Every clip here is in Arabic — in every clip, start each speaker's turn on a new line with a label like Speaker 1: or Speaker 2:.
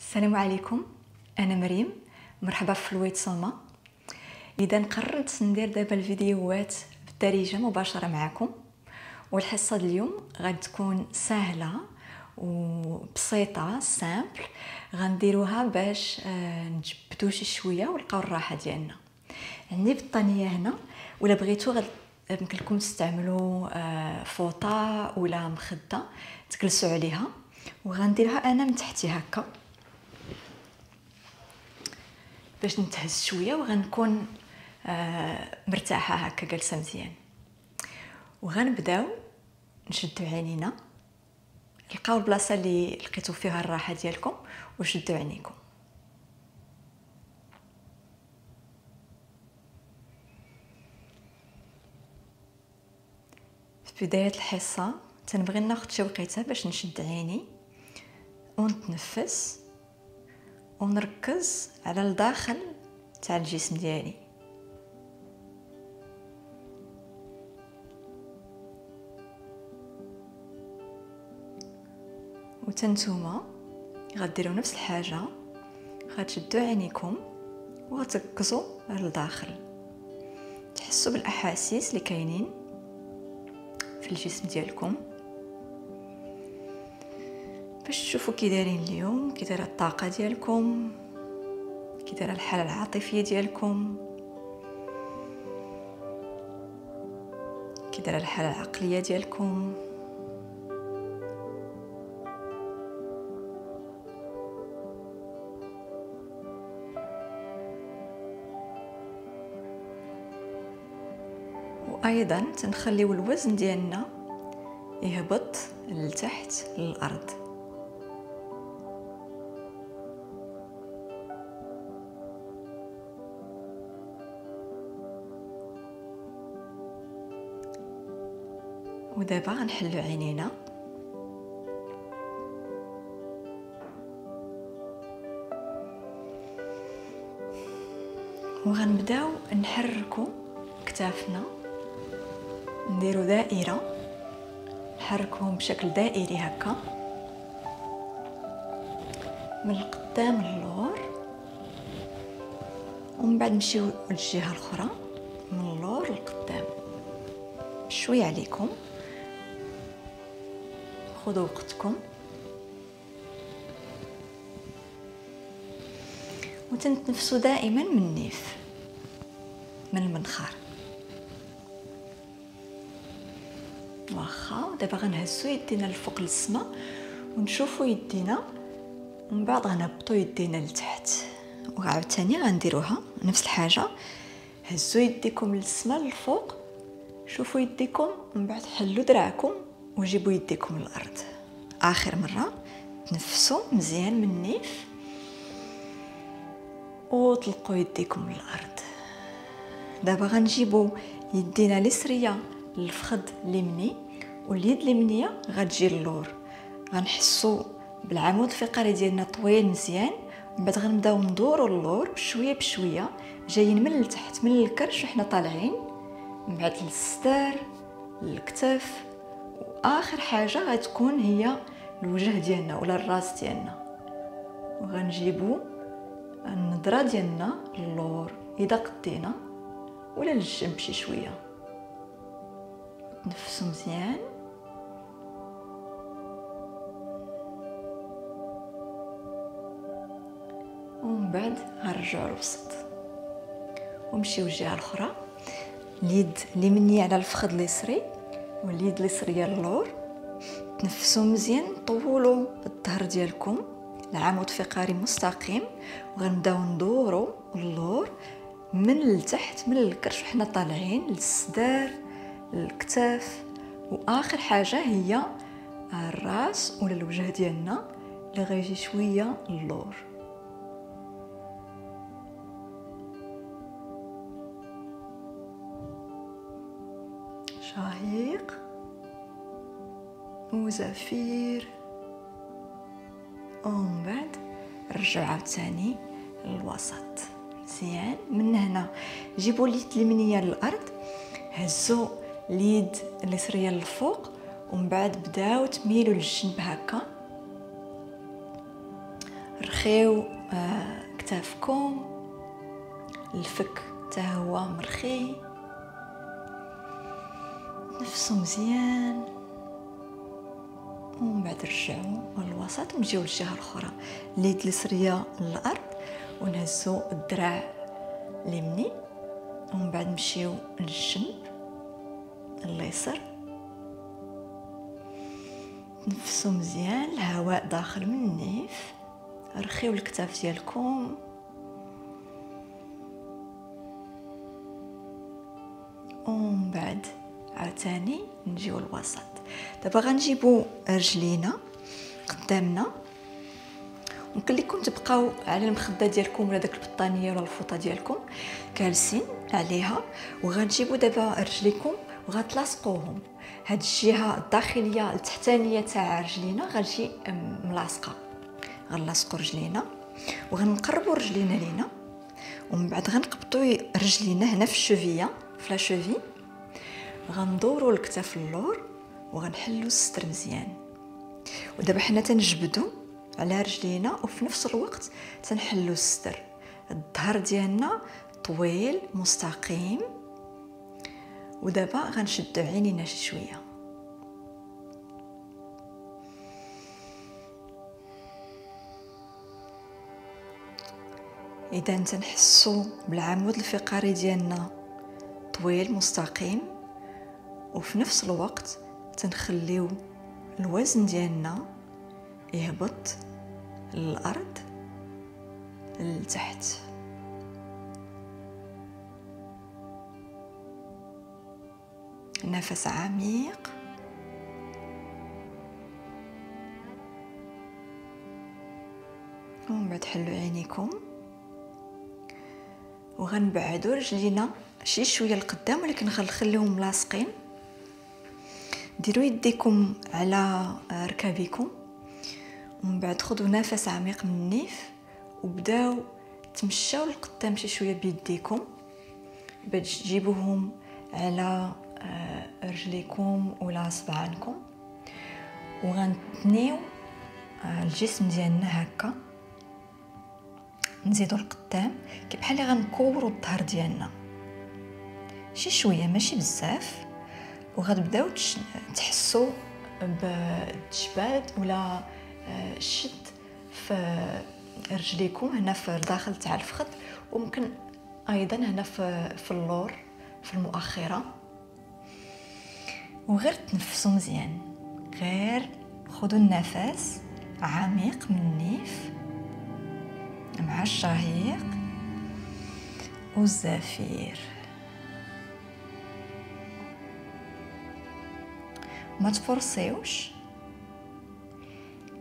Speaker 1: السلام عليكم، انا مريم. مرحبا في الويت سلمى. اذا قررت ندير دابا الفيديوهات بالدارجه مباشره معكم، والحصه اليوم غادي تكون سهله وبسيطه سامبل. غنديروها باش نجبدو شي شويه ونلقاو الراحه ديالنا. عندي بطانيه هنا، ولا بغيتو يمكن لكم تستعملوا فوطه ولا مخده تجلسوا عليها، وغنديرها انا من تحتي هكا باش نتهز شويه، وغنكون مرتاحه هكا جالسه مزيان. وغنبداو نشدو عينينا، لقاو البلاصه اللي لقيتو فيها الراحه ديالكم وشدوا عينيكم. في بدايه الحصه تنبغي ناخذ شي وقيته باش نشد عيني ونتنفس ونركز على الداخل تاع الجسم ديالي. وتنتوما غديروا نفس الحاجه، غتشدوا عينيكم وغتركزوا على الداخل، تحسوا بالاحاسيس اللي كاينين في الجسم ديالكم باش تشوفوا كي دايرين اليوم، كي دايره الطاقه ديالكم، كي دايره الحاله العاطفيه ديالكم، كي دايره الحاله العقليه ديالكم. وايضا تنخليو الوزن ديالنا يهبط لتحت للارض. ودابا غنحلو عينينا وغنبداو نحركو كتافنا، نديرو دائره، نحركوهم بشكل دائري هكا من القدام للور، ومن بعد نمشيو للجهه الاخرى من اللور للقدام. شويه عليكم، خذوا وقتكم وتنتنفسوا دائما من النيف، من المنخار. واخا دابا غنهزوا يدينا الفوق للسما ونشوفوا يدينا، ومن بعد غنهبطوا يدينا لتحت. وعاوتاني غنديروها نفس الحاجه، هزوا يديكم للسما للفوق، شوفوا يديكم، من بعد حلوا دراعكم وجيبوا يديكم للارض. اخر مره تنفسوا مزيان من النيف وطلقوا يديكم للارض. دابا غنجيبوا يدينا اليسريه للفخذ اليمني، واليد اليمنيه غتجي للور. غنحسوا بالعمود الفقري ديالنا طويل مزيان، من بعد غنبداو ندوروا اللور بشويه بشويه، جايين من التحت من الكرش وحنا طالعين، من بعد للصدر للكتف، واخر حاجه غتكون هي الوجه ديالنا ولا الراس ديالنا. وغنجيبوا النظره ديالنا للور اذا قدينا، ولا للجنب شي شويه. نفسوا مزيان ومن بعد غنرجعوا للوسط ونمشيو الجهه الاخرى. اليد اليمنيه على الفخذ اليسري واليد اليسريه للور. تنفسوا مزيان، طولوا الظهر ديالكم، العمود الفقري مستقيم، وغنبداو ندوروا اللور من التحت من الكرش وحنا طالعين للصدر للكتاف، واخر حاجه هي الراس ولا الوجه ديالنا اللي غيجي شويه للور. شهيق وزفير، ومن بعد رجعوا عاوتاني للوسط مزيان. من هنا جيبوا اليد اليمنيه للارض، هزوا اليد اليسريه للفوق، ومن بعد بداو تميلوا للجنب هكا، رخيو كتافكم، الفك حتى هو مرخي، نفسو مزيان، ومن بعد رجعوا للوسط ونجيو للجهه الاخرى. اليد اليسريه للارض ونهزو الذراع اليمني، ومن بعد نمشيو للجنب اليسر. تنفسوا مزيان، الهواء داخل من النيف. رخيو الكتاف ديالكم، ومن بعد عاوتاني نجيو للوسط. دابا غنجيبو رجلينا قدامنا، ممكن لكم تبقاو على المخده ديالكم ولا داك البطانيه ولا الفوطه ديالكم جالسين عليها، وغنجيبو دابا رجليكم وغتلاصقوهم. هاد الجهه الداخليه التحتانيه تاع رجلينا غتجي ملاصقه. غنلاصقو رجلينا وغنقربوا رجلينا لينا، ومن بعد غنقبطوا رجلينا هنا في الشوفيه، في لا شوفي. غندوروا الكتاف اللور وغنحلوا الستر مزيان. ودابا حنا تنجبدوا على رجلينا وفي نفس الوقت تنحلوا الستر. الظهر ديالنا طويل مستقيم. ودابا غنشدوا عينينا شي شويه. اذا تنحسوا بالعمود الفقري ديالنا طويل مستقيم، وفي نفس الوقت تنخليو الوزن ديالنا يهبط للارض لتحت. نفس عميق، ومن بعد حلوا عينيكم وغنبعدوا رجلينا شي شويه لقدام، ولكن غنخليهم ملاصقين. ديروا يديكم على ركابيكم، ومن بعد خذوا نفس عميق من النيف وبداو تمشاو لقدام شي شويه بيديكم باش تجيبوهم على رجليكم ولا صبعانكم. وغنتنيو الجسم ديالنا هكا، نزيدو القدام كي بحال غنكوروا الظهر ديالنا شي شويه ماشي بزاف. وغتبداو تحسوا بالتجباد ولا الشد في رجليكم هنا في الداخل تاع الفخذ، وممكن ايضا هنا في اللور في المؤخره. وغير تنفسوا مزيان، غير خذوا النفس عميق من النيف مع الشهيق والزفير. ما تفرصيوش.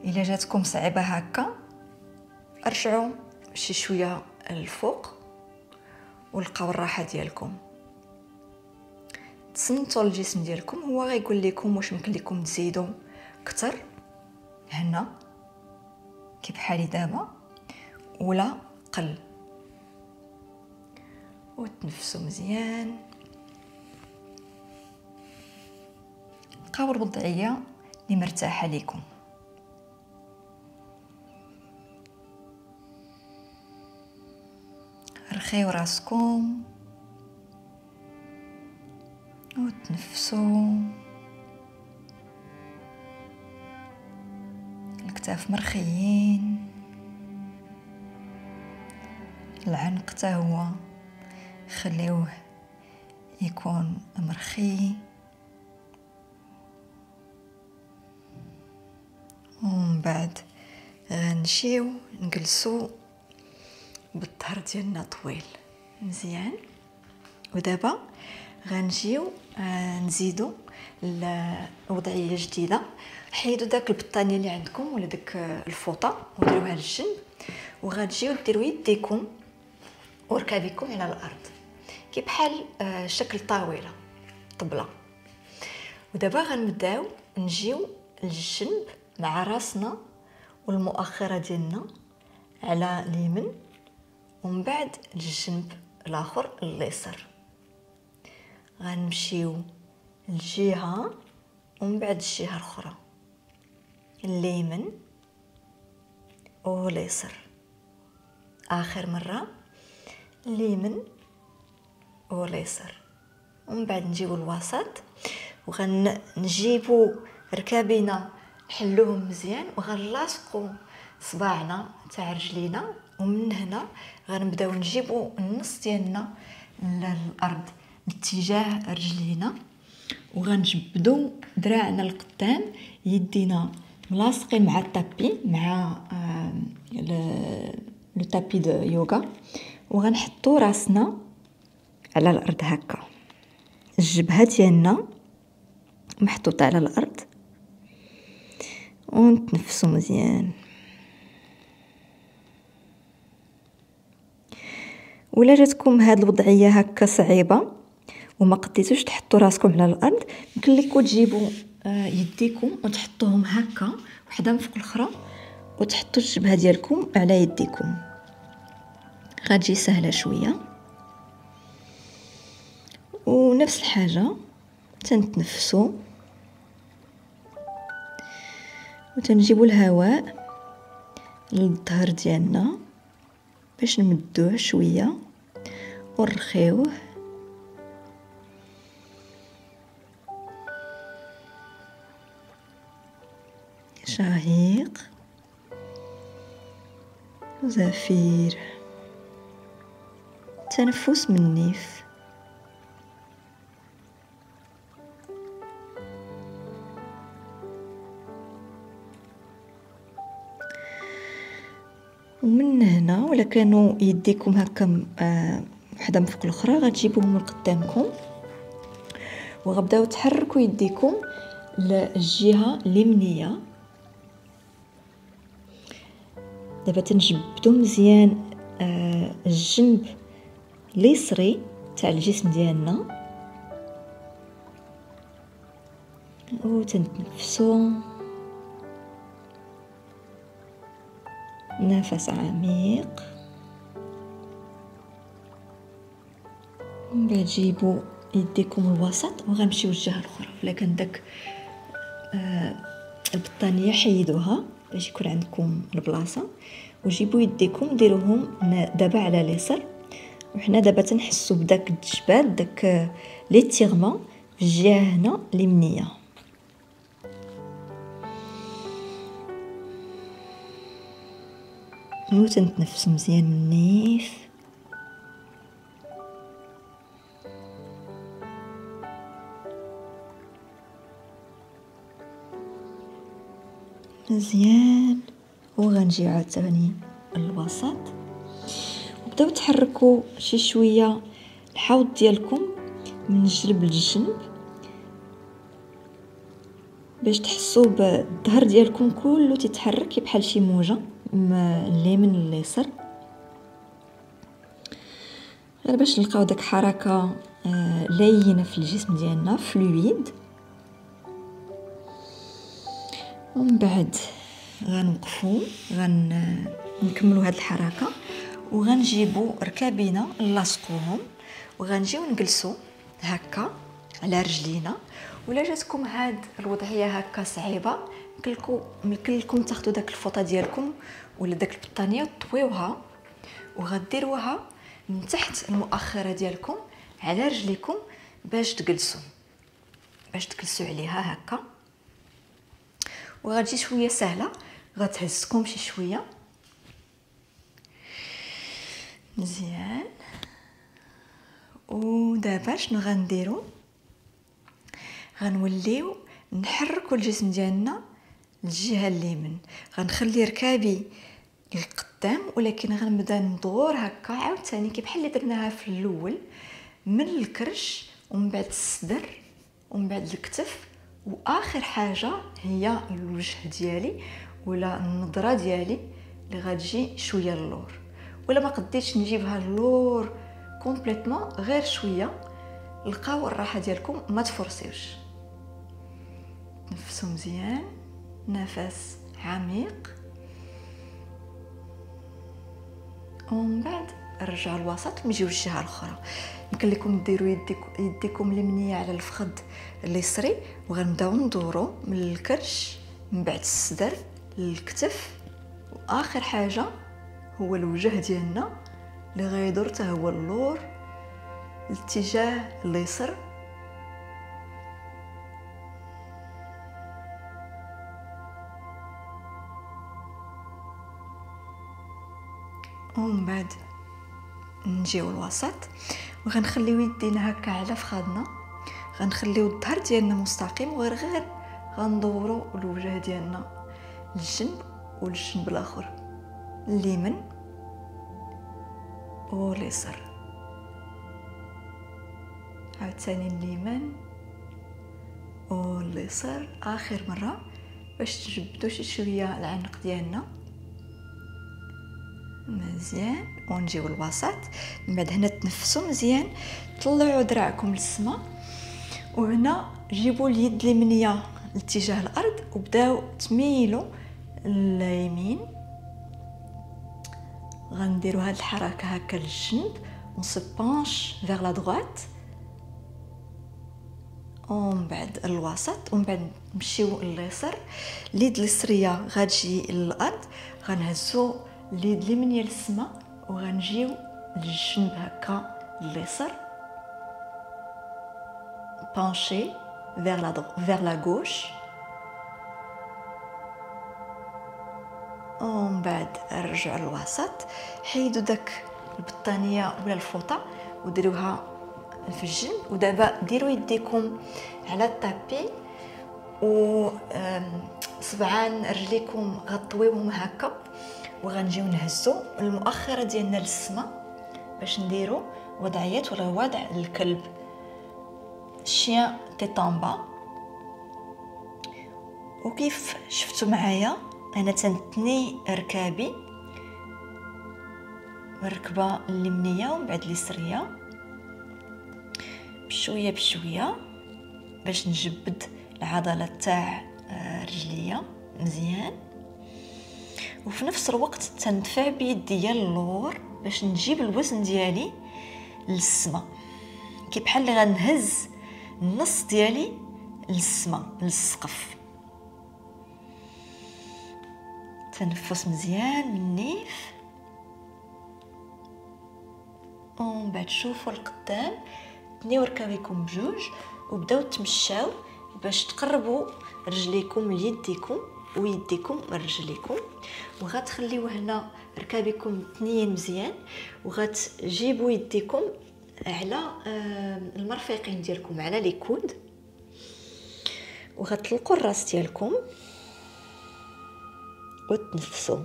Speaker 1: الا جاتكم صعيبه هكا ارجعوا شي شويه الفوق ولقاو الراحه ديالكم. تصنتوا الجسم ديالكم، هو غيقول لكم واش ممكن لكم تزيدوا اكثر هنا كي بحالي دابا ولا قل. وتنفسوا مزيان، بقاو الوضعيه اللي مرتاحه لكم. رخيو راسكم وتنفسوا، الكتاف مرخيين، العنق حتى هو خليوه يكون مرخي. ومن بعد غنمشيو نجلسوا بالظهر ديالنا طويل مزيان. ودابا غنجيو نزيدو الوضعيه جديده. حيدوا داك البطانيه اللي عندكم ولا داك الفوطه وديروها للجنب، وغتجيو ديروا يديكم وركابيكم على الارض كي بحال شكل طاوله طبله. ودابا غنبداو نجيو للجنب مع راسنا والمؤخره ديالنا على اليمين، ومن بعد للجنب الاخر اليسار. غنمشيو الجهه ومن بعد الجهه الاخرى، اليمين واليسار. اخر مره اليمين واليسار، ومن بعد نجيبو الوسط وغنجيبو ركابينا نحلوهم مزيان وغنلاصقو صباعنا تاع رجلينا، ومن هنا غنبداو نجيبو النص ديالنا للارض باتجاه رجلينا، وغنجبدو دراعنا القدام، يدينا ملاصقين مع الطابي مع لو طابي دو يوغا، وغنحطو راسنا على الارض هكا، الجبهه ديالنا محطوطه على الارض، ونتنفسوا مزيان. ولا جاتكم هاد الوضعيه هكا صعيبه وما قديتوش تحطوا راسكم على الارض، يمكن لكم تجيبوا يديكم وتحطوهم هكا وحده فوق الاخرى، وتحطوا الجبهه ديالكم على يديكم، غتجي سهله شويه. ونفس الحاجه تنتنفسوا وتنجيبوا الهواء للظهر ديالنا باش نمدوه شويه ونرخيوه. شهيق زفير، تنفس من النيف. ومن هنا ولا كانوا يديكم هكا وحده من فوق الاخرى، غتجيبوهم من قدامكم وغبداو تحركوا يديكم للجهه اليمنيه. دابا تنجبدوا مزيان الجنب اليسري تاع الجسم ديالنا، وتنتنفسوا نفس عميق. ومن بعد جيبوا يديكم الوسط وغنمشيو للجهه الاخرى. ولا كان داك البطانيه حيدوها باش يكون عندكم البلاصه، وجيبوا يديكم ديروهم دابا على اليسار، وحنا دابا تنحسوا بداك الجبال داك ليتيغمون في الجهه هنا اليمنيه. وتنتنفسوا مزيان من النيف. مزيان. وغنجيو عاوتاني الوسط، وبداو تحركوا شي شويه الحوض ديالكم من الجنب للجنب باش تحسوا بالظهر ديالكم كله تتحرك بحال شي موجه من اليمين لليسار، غير باش نلقاو داك حركه لينه في الجسم ديالنا فلويد. ومن بعد غنوقفوا غنكملوا هاد الحركه، وغنجيبوا ركابينا نلاصقوهم، وغنجيو نجلسوا هكا على رجلينا. ولا جاتكم هاد الوضعيه هكا صعيبه، يمكن لكم تاخذوا داك الفوطه ديالكم ولا داك البطانيه وتطويوها، وغديروها من تحت المؤخره ديالكم على رجليكم باش تجلسوا عليها هكا. وغتجي شويه سهله، غتهزكم شي شويه مزيان. ودابا شنو غنديروا؟ غنوليو نحركوا الجسم ديالنا للجهه اليمين. غنخلي ركابي للقدام، ولكن غنبدا ندور هكا عاوتاني كي بحال اللي درناها في الاول، من الكرش ومن بعد الصدر ومن بعد الكتف، واخر حاجه هي الوجه ديالي ولا النظره ديالي اللي غتجي شويه اللور. ولا ما قديتش نجيبها اللور كومبليتمون، غير شويه، لقاو الراحه ديالكم، ما تفرسيوش. نفسوا مزيان، نفس عميق، ومن بعد رجعوا الوسط ونجيو للجهه الاخرى. يمكن لكم ديروا يديكم اليمنيه على الفخذ اليسري، وغنبداو ندوروا من الكرش من بعد الصدر للكتف، واخر حاجه هو الوجه ديالنا اللي غيدور حتى هو اللور الاتجاه اليسر. ومن بعد نجيو الوسط وغنخليو يدينا هكا على فخادنا، غنخليو الظهر ديالنا مستقيم وغير غندورو الوجه ديالنا للجنب وللجنب الاخر، اليمين واليسار. عاوتاني اليمين واليسار اخر مره باش تجبدوا شي شويه العنق ديالنا مزيان. ونجيو الوسط. من بعد هنا تنفسوا مزيان، طلعوا دراعكم للسما، وهنا جيبوا اليد اليمنيه لاتجاه الارض وبداو تميلوا اليمين. غنديروا هاد الحركه هكا للجنب on se penche vers la droite، ومن بعد الوسط، ومن بعد نمشيو لليسار. اليد اليسريه غتجي للارض، غنهزوا اليد اليمنيه للسما وغنجيو للجنب هكا لليسار penché vers la gauche. ومن بعد رجعوا للوسط، حيدوا داك البطانيه ولا الفوطه وديروها في الجنب. ودابا ديروا يديكم على الطابي و صبعان رجليكم غطويوهم هكا، وغنجيو نهزوا المؤخره ديالنا للسما باش نديروا وضعيه ولا وضع الكلب، شيان تيطامبا. وكيف شفتوا معايا انا تنتني ركابي، الركبه اليمنيه ومن بعد اليسريه بشويه بشويه باش نجبد العضله تاع رجليا مزيان. وفي نفس الوقت تندفع بيديا اللور باش نجيب الوزن ديالي للسما، كي بحال اللي غنهز النص ديالي للسما للسقف. تنفس مزيان من النيف، ومن بعد شوفوا القدام، تنيو ركابيكم بجوج وبداو تمشاو باش تقربوا رجليكم ليديكم ويديكم من رجليكم. وغتخليو هنا ركابيكم تنين مزيان، وغتجيبوا يديكم على المرفقين ديالكم على لي كود، وغتطلقوا الراس ديالكم وتنفسوا.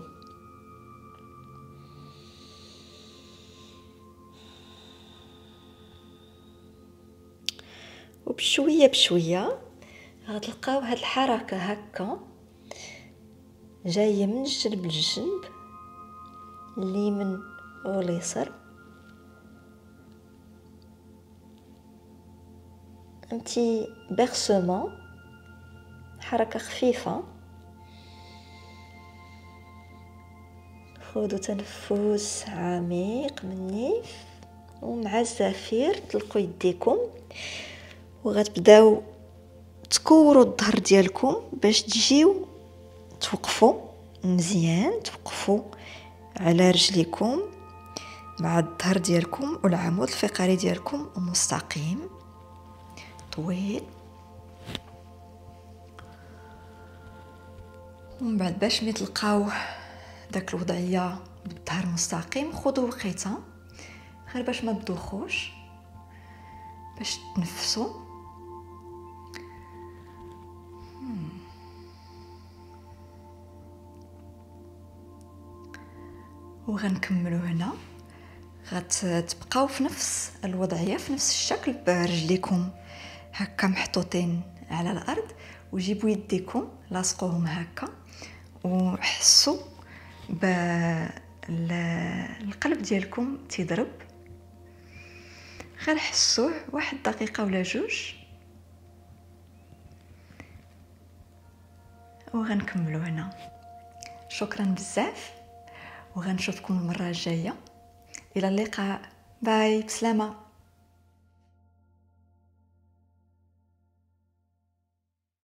Speaker 1: وبشويه بشويه غتلقاو هاد الحركه هكا جايه من الجنب للجنب، اليمين واليسار. انتي بيرسومون، حركه خفيفه. خذوا تنفس عميق من النيف، ومع الزفير طلقوا يديكم وغتبداو تكوروا الظهر ديالكم باش تجيو توقفوا مزيان، توقفوا على رجليكم مع الظهر ديالكم والعمود الفقري ديالكم مستقيم طويل. ومن بعد باش ملي تلقاو داك الوضعيه بالظهر مستقيم، خذوا وقيته غير باش ما تدوخوش، باش تنفسوا. وغنكملوا هنا. غتبقاو في نفس الوضعيه في نفس الشكل برجليكم هكا محطوطين على الارض، وجيبوا يديكم لاصقوهم هكا وحسوا بالقلب ديالكم تيضرب. غير حسوه واحد دقيقه ولا جوج، وغنكملوا هنا. شكرا بزاف، وغنشوفكم المره الجايه. الى اللقاء، باي، بسلامه.